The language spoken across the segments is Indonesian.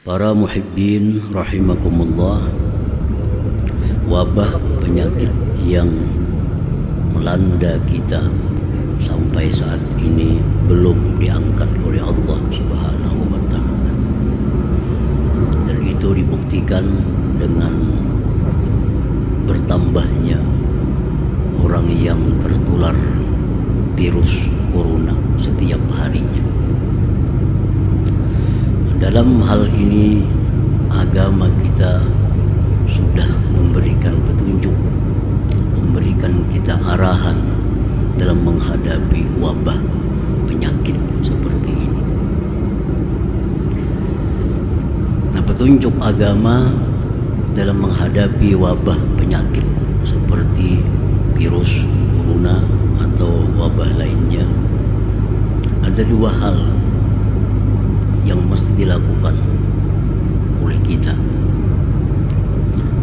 Para muhibbin rahimakumullah, wabah penyakit yang melanda kita sampai saat ini belum diangkat oleh Allah Subhanahu wa ta'ala. Dan itu dibuktikan dengan bertambahnya orang yang tertular virus corona setiap harinya. Dalam hal ini agama kita sudah memberikan petunjuk, memberikan kita arahan dalam menghadapi wabah penyakit seperti ini. Nah, petunjuk agama dalam menghadapi wabah penyakit seperti virus corona atau wabah lainnya, ada dua hal yang mesti dilakukan oleh kita.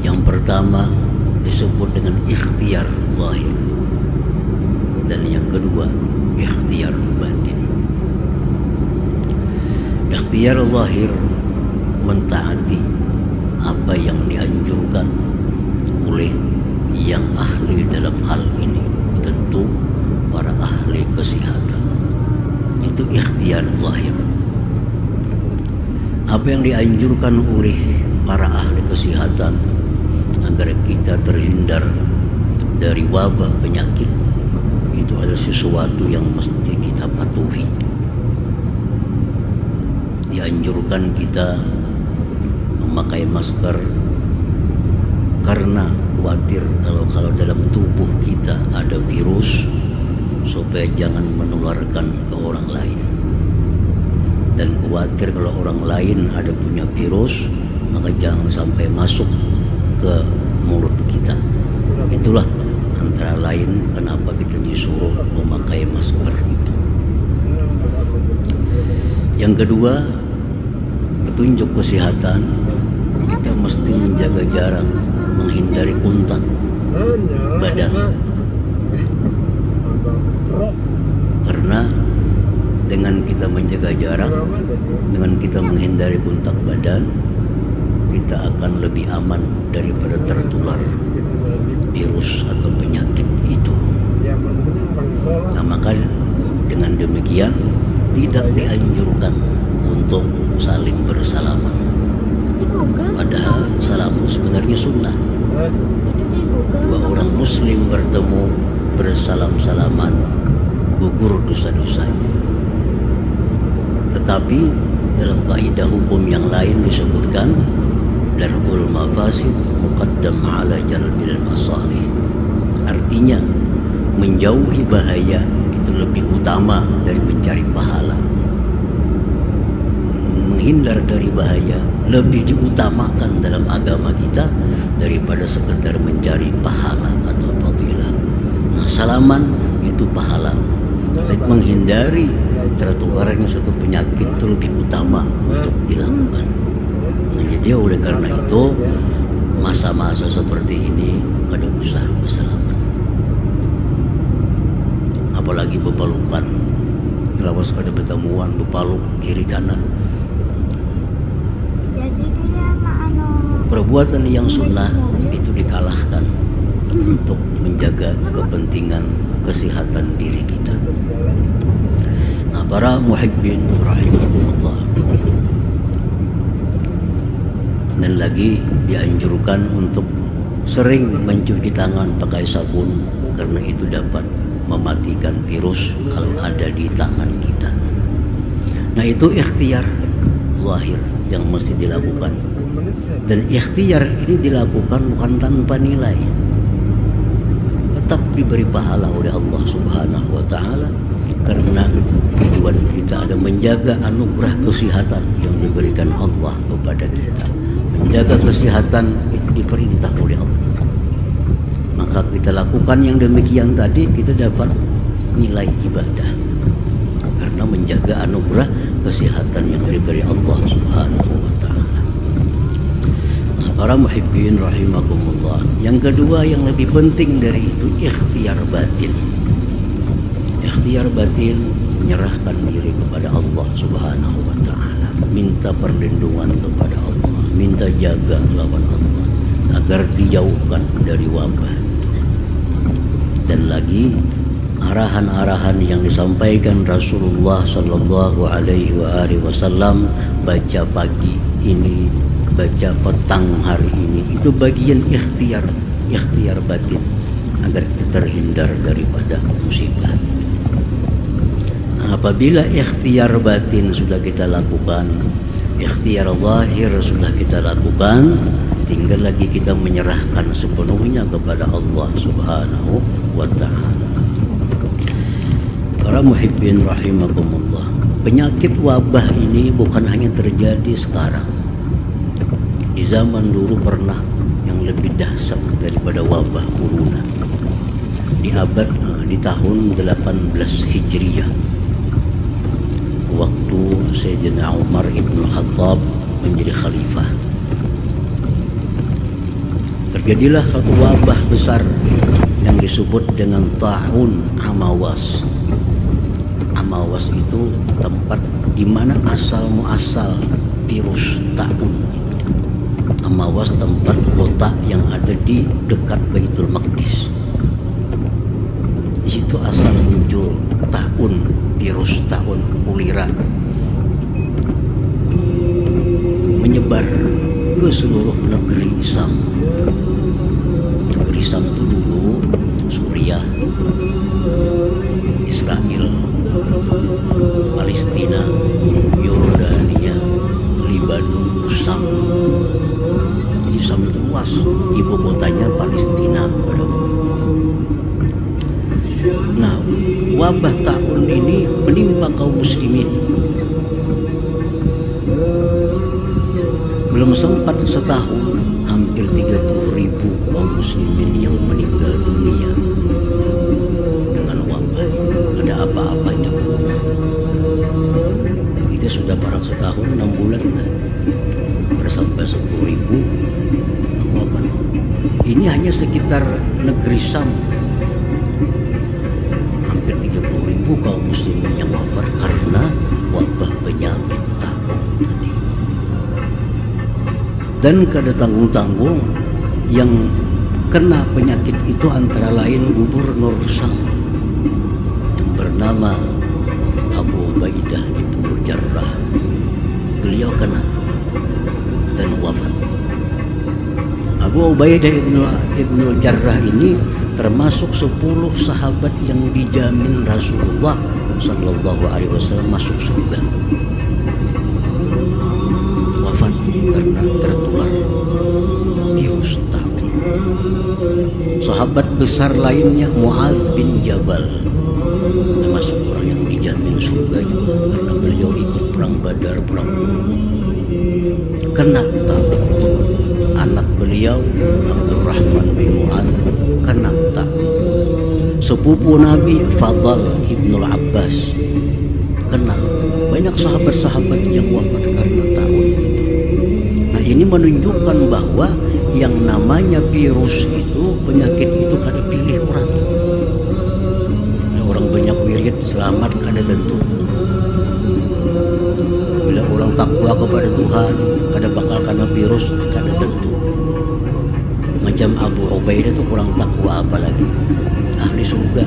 Yang pertama disebut dengan ikhtiar zahir, dan yang kedua ikhtiar batin. Ikhtiar zahir mentaati apa yang dianjurkan oleh yang ahli dalam hal ini, tentu para ahli kesehatan. Itu ikhtiar zahir. Apa yang dianjurkan oleh para ahli kesehatan agar kita terhindar dari wabah penyakit, itu adalah sesuatu yang mesti kita patuhi. Dianjurkan kita memakai masker karena khawatir kalau dalam tubuh kita ada virus, supaya jangan menularkan ke orang lain. Dan khawatir kalau orang lain ada punya virus, maka jangan sampai masuk ke mulut kita. Itulah antara lain kenapa kita disuruh memakai masker itu. Yang kedua, petunjuk kesehatan, kita mesti menjaga jarak, menghindari kontak badan. Karena dengan kita menjaga jarak, dengan kita menghindari kontak badan, kita akan lebih aman daripada tertular virus atau penyakit itu. Nah, maka dengan demikian tidak dianjurkan untuk saling bersalaman. Padahal salam sebenarnya sunnah. Dua orang muslim bertemu bersalam-salaman, gugur dosa-dosanya. Tetapi dalam kaidah hukum yang lain disebutkan darul mafasid muqaddam ala jalbil masalih. Artinya menjauhi bahaya itu lebih utama dari mencari pahala. Menghindar dari bahaya lebih diutamakan dalam agama kita daripada sekedar mencari pahala atau fadilah. Nah, salaman itu pahala. Tapi menghindari tertularnya suatu penyakit itu lebih utama untuk dilakukan. Nah, jadi oleh karena itu masa-masa seperti ini ada usah bersalaman. Apalagi bepalukan, lawas ada pertemuan bepaluk kiri kanan. Perbuatan yang sunnah itu dikalahkan untuk menjaga kepentingan kesehatan diri kita. Nah, para muhibbin rahimahumullah, dan lagi dianjurkan untuk sering mencuci tangan pakai sabun, karena itu dapat mematikan virus kalau ada di tangan kita. Nah, itu ikhtiar zahir yang mesti dilakukan. Dan ikhtiar ini dilakukan bukan tanpa nilai, tetap diberi pahala oleh Allah Subhanahu wa ta'ala, karena tujuan kita ada menjaga anugerah kesehatan yang diberikan Allah kepada kita. Menjaga kesehatan itu diperintah oleh Allah. Maka kita lakukan yang demikian tadi, kita dapat nilai ibadah karena menjaga anugerah kesehatan yang diberi Allah Subhanahu wa ta'ala. Nah, para muhibbin rahimakumullah, yang kedua yang lebih penting dari itu ikhtiar batin. Ikhtiar batin menyerahkan diri kepada Allah Subhanahu wa ta'ala. minta perlindungan kepada Allah, minta jaga lawan Allah agar dijauhkan dari wabah. Dan lagi arahan-arahan yang disampaikan Rasulullah Sallallahu Alaihi Wasallam, baca pagi ini, baca petang hari ini, itu bagian ikhtiar batin agar kita terhindar daripada musibah. Apabila ikhtiar batin sudah kita lakukan, ikhtiar zahir sudah kita lakukan, tinggal lagi kita menyerahkan sepenuhnya kepada Allah Subhanahu wa Ta'ala. Para muhibbin rahimakumullah, penyakit wabah ini bukan hanya terjadi sekarang. Di zaman dulu pernah yang lebih dahsyat daripada wabah corona. Di tahun 18 Hijriyah, waktu Sayyidina Umar ibn Khattab menjadi khalifah, terjadilah satu wabah besar yang disebut dengan ta'un Amawas. Amawas itu tempat di mana asal muasal virus ta'un. Amawas tempat kota yang ada di dekat Baitul Maqdis. Di situ asal muncul ta'un, virus ta'un kulira, menyebar ke seluruh negeri Islam. Negeri Islam itu dulu Suriah, Israel, Palestina, Yordania, Libanon, Syam. Jadi Syam itu luas, ibu kotanya Palestina pada waktu. Nah, wabah ta'un ini menimpa kaum muslimin. Belum sempat setahun, hampir 30.000 kaum muslimin yang meninggal dunia dengan wabah. Ada apa-apanya corona. Itu sudah barang setahun, 6 bulan lah. Sampai 10.000 wabah. Ini hanya sekitar negeri Syam. Hampir 30.000 kaum muslimin yang wafat karena wabah penyakit ta'un tadi. Dan kada tanggung-tanggung yang kena penyakit itu antara lain gubernur Syam yang bernama Abu Ubaidah ibn Jarrah. Beliau kena dan wafat. Abu Ubaidah ibn Jarrah ini termasuk 10 sahabat yang dijamin Rasulullah Sallallahu Alaihi Wasallam masuk surga. Wafat karena tertular virus ta'un. Sahabat besar lainnya Muaz bin Jabal, termasuk orang yang dijamin surga juga karena beliau ikut perang Badar, perang Uhud. Kena ta'un. Anak beliau Abdurrahman bin Muaz kena ta'un. Sepupu Nabi Fadl ibnul Abbas kena. Banyak sahabat-sahabat yang wafat karena ta'un itu. Nah, ini menunjukkan bahwa yang namanya virus itu, penyakit itu kada pilih orang. Orang banyak wirid selamat kada tentu. Bila orang takwa kepada Tuhan, kada bakal kena virus, kada tentu. Macam Abu Ubaidah itu kurang takwa, apalagi ahli surga.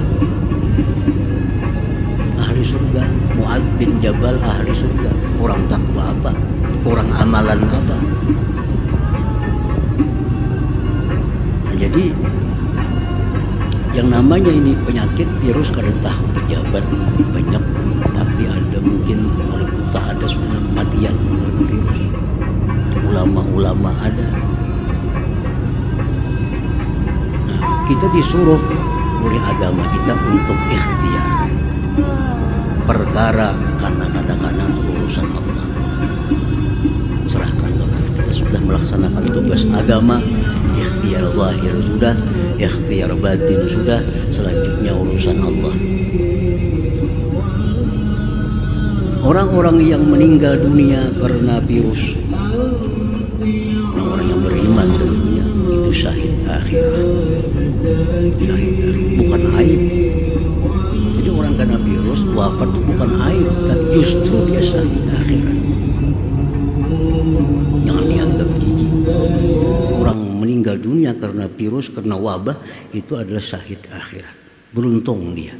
Ahli surga. Muaz bin Jabal ahli surga. Orang takwa apa? Orang amalan apa? Nah, jadi yang namanya ini penyakit virus kada tahu, pejabat banyak mati, ada mungkin wali kota ada sudah matian karena virus, ulama-ulama ada. Nah, kita disuruh oleh agama kita untuk ikhtiar perkara karena kadang-kadang urusan Allah. Serahkan Allah. Kita sudah melaksanakan tugas agama, ikhtiar zahir sudah, ikhtiar batin sudah, selanjutnya urusan Allah. Orang-orang yang meninggal dunia karena virus, orang-orang yang beriman tentunya, itu syahid akhirat. Syahid akhirat, bukan aib. Jadi orang kena virus wafat itu bukan aib, tapi justru dia syahid akhirat. Jangan dianggap jijik. Orang meninggal dunia karena virus, karena wabah, itu adalah syahid akhirat. Beruntung dia.